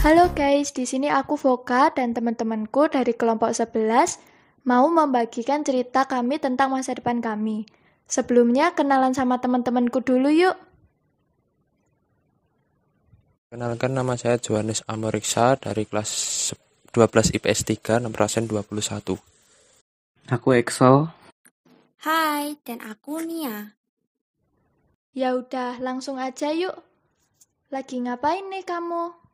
Halo guys, di sini aku Voka dan teman-temanku dari kelompok 11 mau membagikan cerita kami tentang masa depan kami. Sebelumnya kenalan sama teman-temanku dulu yuk. Kenalkan, nama saya Johannes Amoriksa dari kelas 12 IPS 3 6% 21. Aku Excel. Hai, dan aku Nia. Ya udah, langsung aja yuk. Lagi ngapain nih kamu?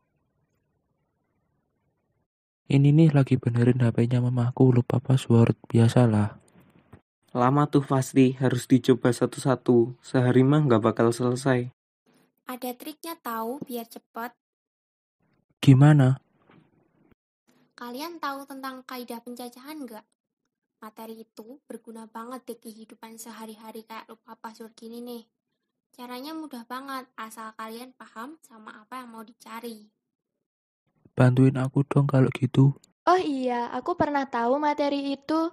Ini nih lagi benerin HP-nya mamaku, lupa password, biasalah. Lama tuh pasti, harus dicoba satu-satu. Sehari mah nggak bakal selesai. Ada triknya tahu biar cepet. Gimana? Kalian tahu tentang kaidah pencacahan nggak? Materi itu berguna banget di kehidupan sehari-hari kayak lupa password gini nih. Caranya mudah banget, asal kalian paham sama apa yang mau dicari. Bantuin aku dong kalau gitu. Oh iya, aku pernah tahu materi itu.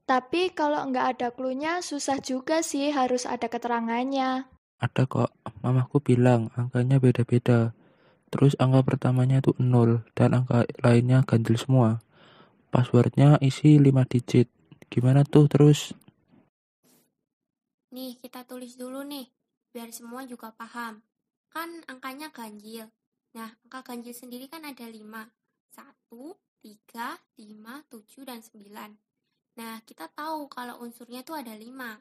Tapi kalau nggak ada clue-nya susah juga sih, harus ada keterangannya. Ada kok, mamaku bilang angkanya beda-beda. Terus angka pertamanya tuh 0 dan angka lainnya ganjil semua. Passwordnya isi 5 digit. Gimana tuh terus? Nih, kita tulis dulu nih, biar semua juga paham. Kan angkanya ganjil. Nah, angka ganjil sendiri kan ada 5. 1, 3, 5, 7, dan 9. Nah, kita tahu kalau unsurnya tuh ada 5.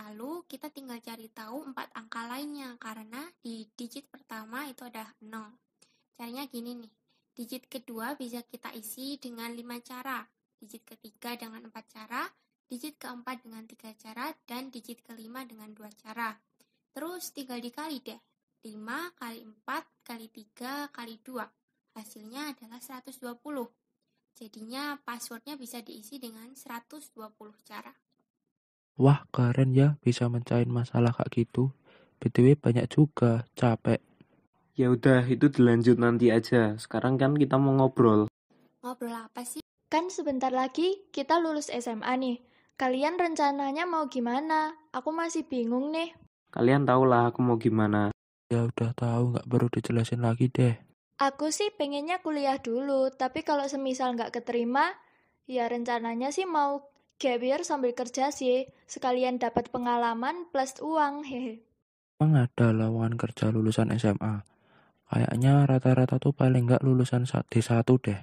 Lalu, kita tinggal cari tahu 4 angka lainnya, karena di digit pertama itu ada 0. Caranya gini nih, digit kedua bisa kita isi dengan 5 cara, digit ketiga dengan 4 cara, digit keempat dengan 3 cara, dan digit kelima dengan 2 cara. Terus tinggal dikali deh, 5 kali 4 kali 3 kali 2. Hasilnya adalah 120. Jadinya passwordnya bisa diisi dengan 120 cara. Wah, keren ya bisa mencahin masalah kayak gitu. BTW banyak juga, capek. Ya udah, itu dilanjut nanti aja. Sekarang kan kita mau ngobrol. Ngobrol apa sih? Kan sebentar lagi kita lulus SMA nih. Kalian rencananya mau gimana? Aku masih bingung nih. Kalian tahu lah aku mau gimana. Ya udah tahu, nggak perlu dijelasin lagi deh. Aku sih pengennya kuliah dulu, tapi kalau semisal nggak keterima, ya rencananya sih mau gap year sambil kerja sih, sekalian dapat pengalaman plus uang, hehe. Emang ada lowongan kerja lulusan SMA? Kayaknya rata-rata tuh paling nggak lulusan D1 deh.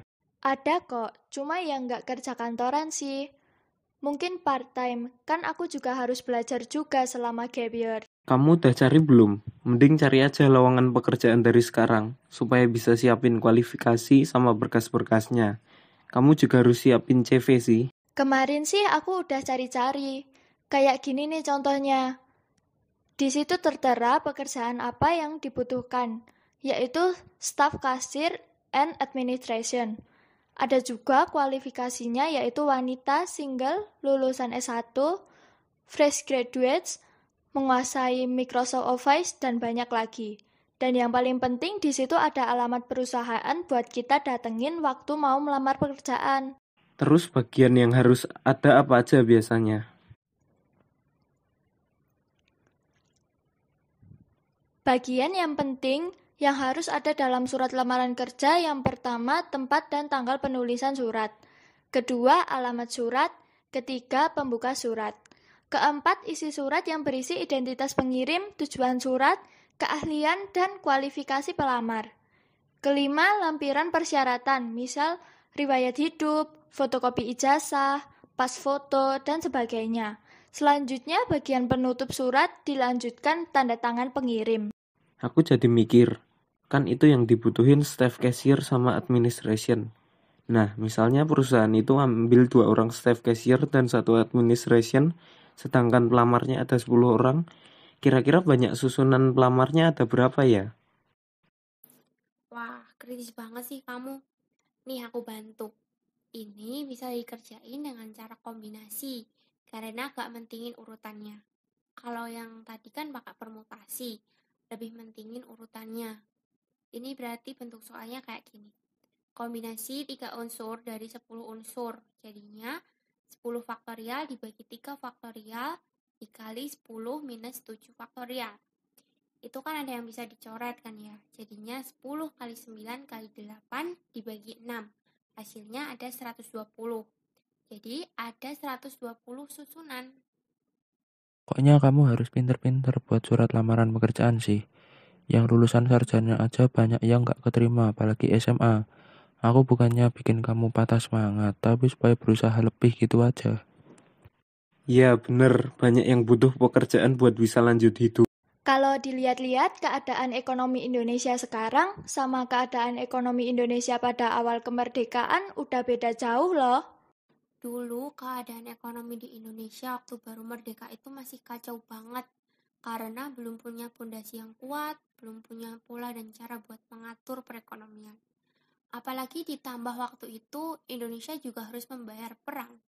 Ada kok, cuma yang nggak kerja kantoran sih. Mungkin part-time, kan aku juga harus belajar juga selama gap year. Kamu udah cari belum? Mending cari aja lowongan pekerjaan dari sekarang, supaya bisa siapin kualifikasi sama berkas-berkasnya. Kamu juga harus siapin CV sih. Kemarin sih aku udah cari-cari. Kayak gini nih contohnya. Di situ tertera pekerjaan apa yang dibutuhkan, yaitu staff kasir and administration. Ada juga kualifikasinya yaitu wanita single lulusan S1, fresh graduates, menguasai Microsoft Office dan banyak lagi. Dan yang paling penting di situ ada alamat perusahaan buat kita datengin waktu mau melamar pekerjaan. Terus bagian yang harus ada apa aja biasanya? Bagian yang penting yang harus ada dalam surat lamaran kerja yang pertama tempat dan tanggal penulisan surat. Kedua, alamat surat. Ketiga, pembuka surat. Keempat, isi surat yang berisi identitas pengirim, tujuan surat, keahlian, dan kualifikasi pelamar. Kelima, lampiran persyaratan, misal riwayat hidup, fotokopi ijazah, pas foto, dan sebagainya. Selanjutnya, bagian penutup surat dilanjutkan tanda tangan pengirim. Aku jadi mikir, kan itu yang dibutuhin staff cashier sama administration. Nah, misalnya perusahaan itu ambil 2 orang staff cashier dan 1 administration, sedangkan pelamarnya ada 10 orang, kira-kira banyak susunan pelamarnya ada berapa ya? Wah, kritis banget sih kamu. Nih aku bantu. Ini bisa dikerjain dengan cara kombinasi, karena gak mentingin urutannya. Kalau yang tadi kan pakai permutasi, lebih mentingin urutannya. Ini berarti bentuk soalnya kayak gini. Kombinasi 3 unsur dari 10 unsur. Jadinya 10 faktorial dibagi 3 faktorial dikali 10 minus 7 faktorial. itu kan ada yang bisa dicoret kan ya. Jadinya 10 kali 9 kali 8 dibagi 6. Hasilnya ada 120. Jadi ada 120 susunan. Pokoknya kamu harus pinter-pinter buat surat lamaran pekerjaan sih. Yang lulusan sarjana aja banyak yang nggak keterima, apalagi SMA. Aku bukannya bikin kamu patah semangat, tapi supaya berusaha lebih gitu aja. Ya bener, banyak yang butuh pekerjaan buat bisa lanjut hidup. Kalau dilihat-lihat keadaan ekonomi Indonesia sekarang sama keadaan ekonomi Indonesia pada awal kemerdekaan udah beda jauh loh. Dulu keadaan ekonomi di Indonesia waktu baru merdeka itu masih kacau banget. Karena belum punya fondasi yang kuat, belum punya pola dan cara buat mengatur perekonomian. Apalagi ditambah waktu itu Indonesia juga harus membayar perang.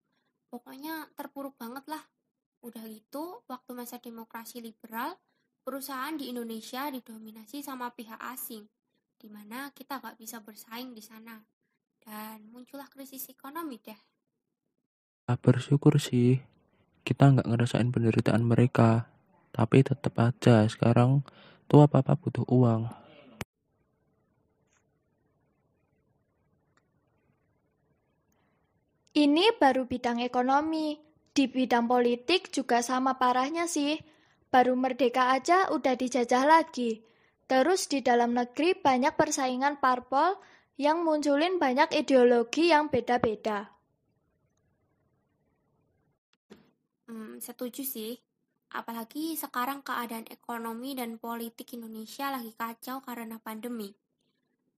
Pokoknya terpuruk banget lah. Udah gitu, waktu masa demokrasi liberal, perusahaan di Indonesia didominasi sama pihak asing, di mana kita gak bisa bersaing di sana. Dan muncullah krisis ekonomi deh. Bersyukur sih, kita nggak ngerasain penderitaan mereka. Tapi tetap aja, sekarang tuh apa-apa butuh uang. Ini baru bidang ekonomi. Di bidang politik juga sama parahnya sih. Baru merdeka aja udah dijajah lagi. Terus di dalam negeri banyak persaingan parpol yang munculin banyak ideologi yang beda-beda. Setuju sih. Apalagi sekarang keadaan ekonomi dan politik Indonesia lagi kacau karena pandemi.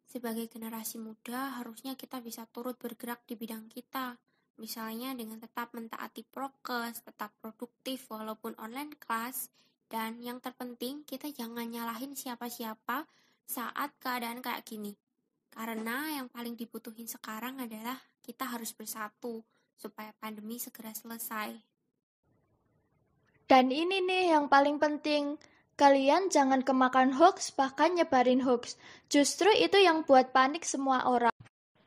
Sebagai generasi muda, harusnya kita bisa turut bergerak di bidang kita. Misalnya dengan tetap mentaati prokes, tetap produktif walaupun online class, dan yang terpenting kita jangan nyalahin siapa-siapa saat keadaan kayak gini. Karena yang paling dibutuhin sekarang adalah kita harus bersatu supaya pandemi segera selesai. Dan ini nih yang paling penting. Kalian jangan kemakan hoax, bahkan nyebarin hoax. Justru itu yang buat panik semua orang.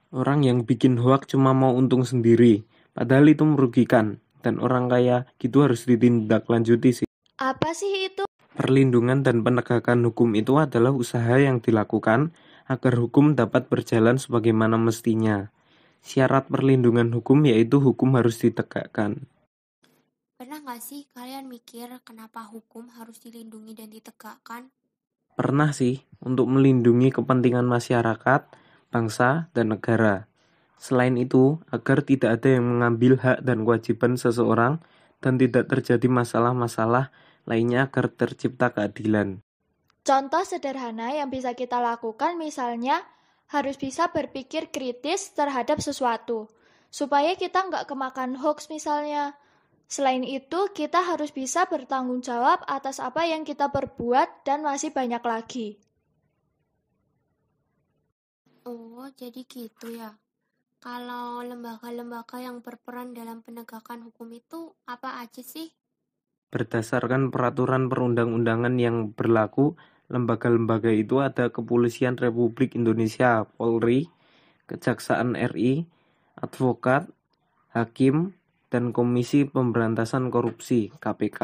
Orang yang bikin hoak cuma mau untung sendiri, padahal itu merugikan. Dan orang kaya gitu harus ditindaklanjuti sih. Apa sih itu? Perlindungan dan penegakan hukum itu adalah usaha yang dilakukan agar hukum dapat berjalan sebagaimana mestinya. Syarat perlindungan hukum yaitu hukum harus ditegakkan. Pernah gak sih kalian mikir kenapa hukum harus dilindungi dan ditegakkan? Pernah sih, untuk melindungi kepentingan masyarakat, bangsa, dan negara. Selain itu, agar tidak ada yang mengambil hak dan kewajiban seseorang dan tidak terjadi masalah-masalah lainnya agar tercipta keadilan. Contoh sederhana yang bisa kita lakukan misalnya harus bisa berpikir kritis terhadap sesuatu. Supaya kita nggak kemakan hoax misalnya. Selain itu, kita harus bisa bertanggung jawab atas apa yang kita perbuat dan masih banyak lagi. Oh, jadi gitu ya. Kalau lembaga-lembaga yang berperan dalam penegakan hukum itu apa aja sih? Berdasarkan peraturan perundang-undangan yang berlaku, lembaga-lembaga itu ada Kepolisian Republik Indonesia, Polri, Kejaksaan RI, Advokat, Hakim, dan Komisi Pemberantasan Korupsi, KPK.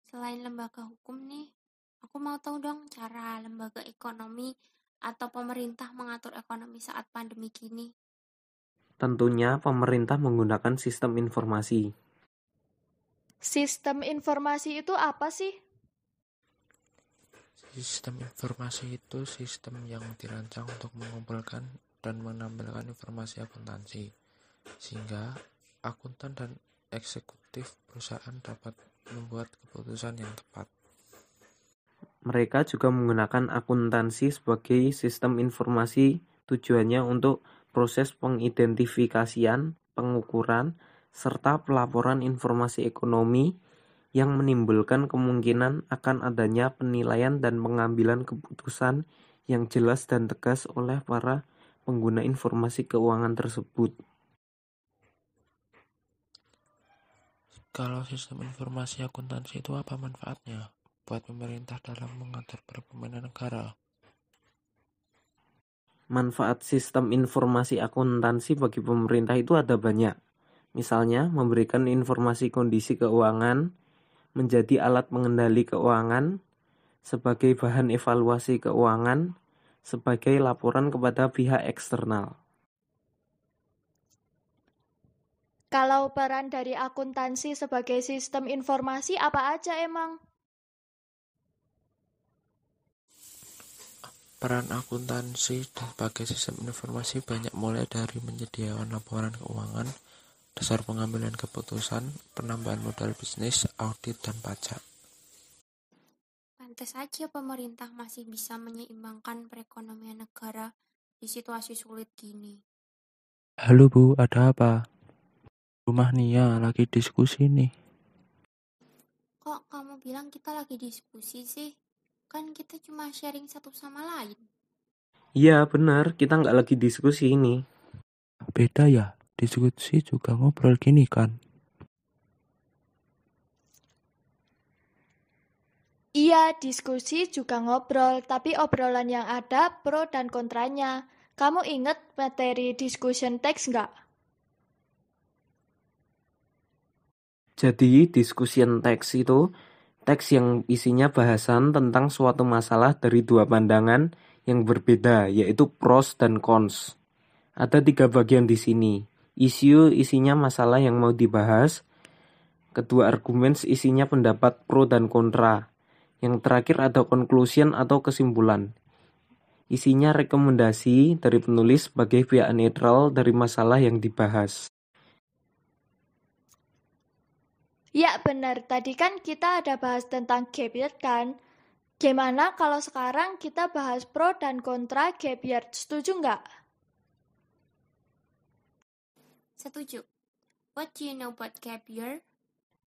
Selain lembaga hukum nih, aku mau tahu dong cara lembaga ekonomi atau pemerintah mengatur ekonomi saat pandemi gini. Tentunya pemerintah menggunakan sistem informasi. Sistem informasi itu apa sih? Sistem informasi itu sistem yang dirancang untuk mengumpulkan dan menampilkan informasi akuntansi, sehingga akuntan dan eksekutif perusahaan dapat membuat keputusan yang tepat. Mereka juga menggunakan akuntansi sebagai sistem informasi, tujuannya untuk proses pengidentifikasian, pengukuran, serta pelaporan informasi ekonomi yang menimbulkan kemungkinan akan adanya penilaian dan pengambilan keputusan yang jelas dan tegas oleh para pengguna informasi keuangan tersebut. Kalau sistem informasi akuntansi itu apa manfaatnya buat pemerintah dalam mengatur perekonomian negara? Manfaat sistem informasi akuntansi bagi pemerintah itu ada banyak. Misalnya, memberikan informasi kondisi keuangan, menjadi alat pengendali keuangan, sebagai bahan evaluasi keuangan, sebagai laporan kepada pihak eksternal. Kalau peran dari akuntansi sebagai sistem informasi apa aja emang? Peran akuntansi sebagai sistem informasi banyak, mulai dari menyediakan laporan keuangan, dasar pengambilan keputusan, penambahan modal bisnis, audit, dan pajak. Pantes aja pemerintah masih bisa menyeimbangkan perekonomian negara di situasi sulit gini. Halo Bu, ada apa? Rumah Nia lagi diskusi nih. Kok kamu bilang kita lagi diskusi sih? Kan kita cuma sharing satu sama lain. Iya benar, kita nggak lagi diskusi ini. Beda ya, diskusi juga ngobrol gini kan. Iya, diskusi juga ngobrol, tapi obrolan yang ada pro dan kontranya. Kamu inget materi discussion text nggak? Jadi discussion text itu teks yang isinya bahasan tentang suatu masalah dari dua pandangan yang berbeda, yaitu pros dan cons. Ada 3 bagian di sini. Issue isinya masalah yang mau dibahas. Kedua arguments isinya pendapat pro dan kontra. Yang terakhir ada conclusion atau kesimpulan. Isinya rekomendasi dari penulis sebagai pihak netral dari masalah yang dibahas. Ya benar, tadi kan kita ada bahas tentang gap year kan? Gimana kalau sekarang kita bahas pro dan kontra gap year, setuju nggak? Setuju. What do you know about gap year?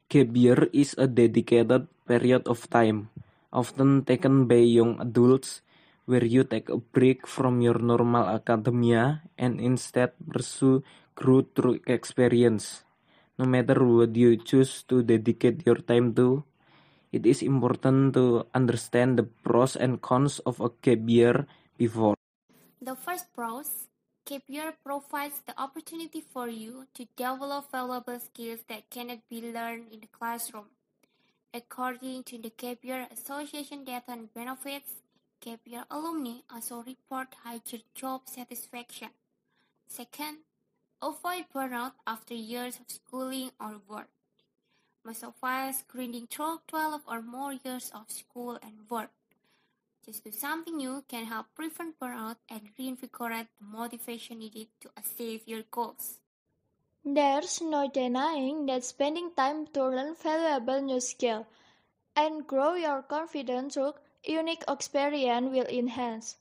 Gap year is a dedicated period of time, often taken by young adults, where you take a break from your normal academia and instead pursue growth through experience. No matter what you choose to dedicate your time to, it is important to understand the pros and cons of a gap year before. The first pros, gap year provides the opportunity for you to develop valuable skills that cannot be learned in the classroom. According to the Gap Year Association data and benefits, gap year alumni also report higher job satisfaction. Second, avoid burnout after years of schooling or work. Most of us grinding through 12 or more years of school and work. Just do something new can help prevent burnout and reinvigorate the motivation needed to achieve your goals. There's no denying that spending time to learn valuable new skill and grow your confidence through unique experience will enhance.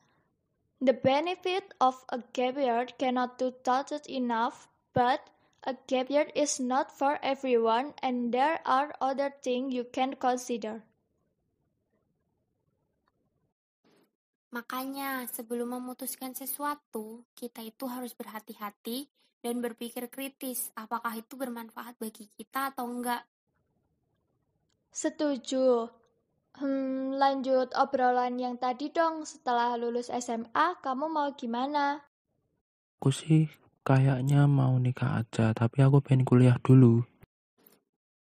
The benefit of a gap year cannot be touted enough, but a gap year is not for everyone and there are other things you can consider. Makanya sebelum memutuskan sesuatu, kita itu harus berhati-hati dan berpikir kritis apakah itu bermanfaat bagi kita atau enggak. Setuju. Lanjut obrolan yang tadi dong, setelah lulus SMA, kamu mau gimana? Aku sih kayaknya mau nikah aja, tapi aku pengen kuliah dulu.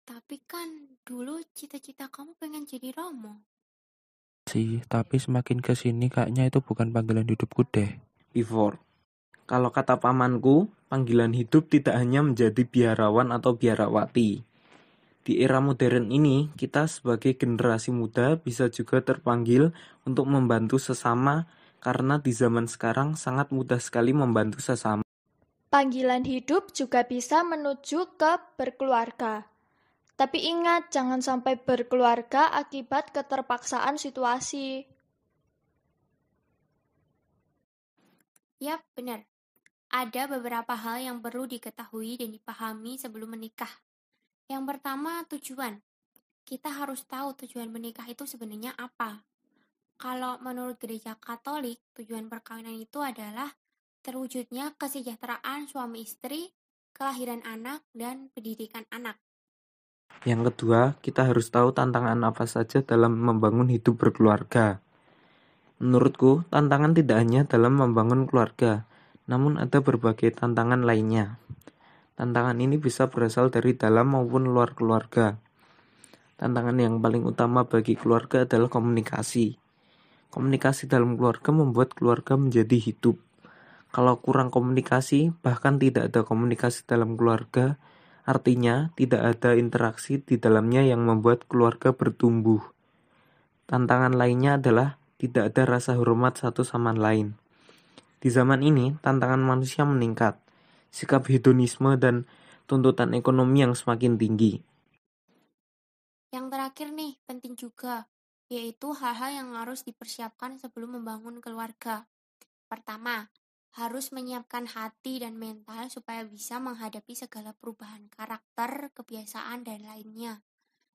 Tapi kan dulu cita-cita kamu pengen jadi Romo. Sih, tapi semakin kesini kayaknya itu bukan panggilan hidupku deh. Before. Kalau kata pamanku, panggilan hidup tidak hanya menjadi biarawan atau biarawati. Di era modern ini, kita sebagai generasi muda bisa juga terpanggil untuk membantu sesama karena di zaman sekarang sangat mudah sekali membantu sesama. Panggilan hidup juga bisa menuju ke berkeluarga. Tapi ingat, jangan sampai berkeluarga akibat keterpaksaan situasi. Yap, benar. Ada beberapa hal yang perlu diketahui dan dipahami sebelum menikah. Yang pertama, tujuan. Kita harus tahu tujuan menikah itu sebenarnya apa. Kalau menurut gereja Katolik, tujuan perkawinan itu adalah terwujudnya kesejahteraan suami istri, kelahiran anak, dan pendidikan anak. Yang kedua, kita harus tahu tantangan apa saja dalam membangun hidup berkeluarga. Menurutku, tantangan tidak hanya dalam membangun keluarga, namun ada berbagai tantangan lainnya. Tantangan ini bisa berasal dari dalam maupun luar keluarga. Tantangan yang paling utama bagi keluarga adalah komunikasi. Komunikasi dalam keluarga membuat keluarga menjadi hidup. Kalau kurang komunikasi, bahkan tidak ada komunikasi dalam keluarga, artinya tidak ada interaksi di dalamnya yang membuat keluarga bertumbuh. Tantangan lainnya adalah tidak ada rasa hormat satu sama lain. Di zaman ini, tantangan manusia meningkat. Sikap hedonisme dan tuntutan ekonomi yang semakin tinggi. Yang terakhir nih, penting juga, yaitu hal-hal yang harus dipersiapkan sebelum membangun keluarga. Pertama, harus menyiapkan hati dan mental supaya bisa menghadapi segala perubahan karakter, kebiasaan, dan lainnya.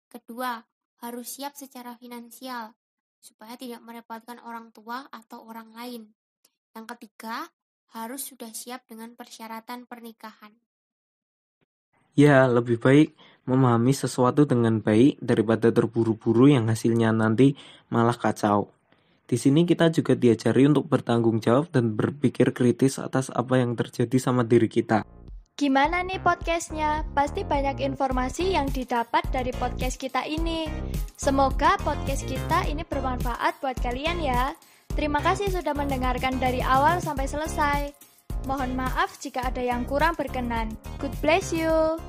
Kedua, harus siap secara finansial, supaya tidak merepotkan orang tua atau orang lain. Yang ketiga, harus sudah siap dengan persyaratan pernikahan. Ya, lebih baik memahami sesuatu dengan baik daripada terburu-buru yang hasilnya nanti malah kacau. Di sini kita juga diajari untuk bertanggung jawab dan berpikir kritis atas apa yang terjadi sama diri kita. Gimana nih podcastnya? Pasti banyak informasi yang didapat dari podcast kita ini. Semoga podcast kita ini bermanfaat buat kalian ya. Terima kasih sudah mendengarkan dari awal sampai selesai. Mohon maaf jika ada yang kurang berkenan. God bless you.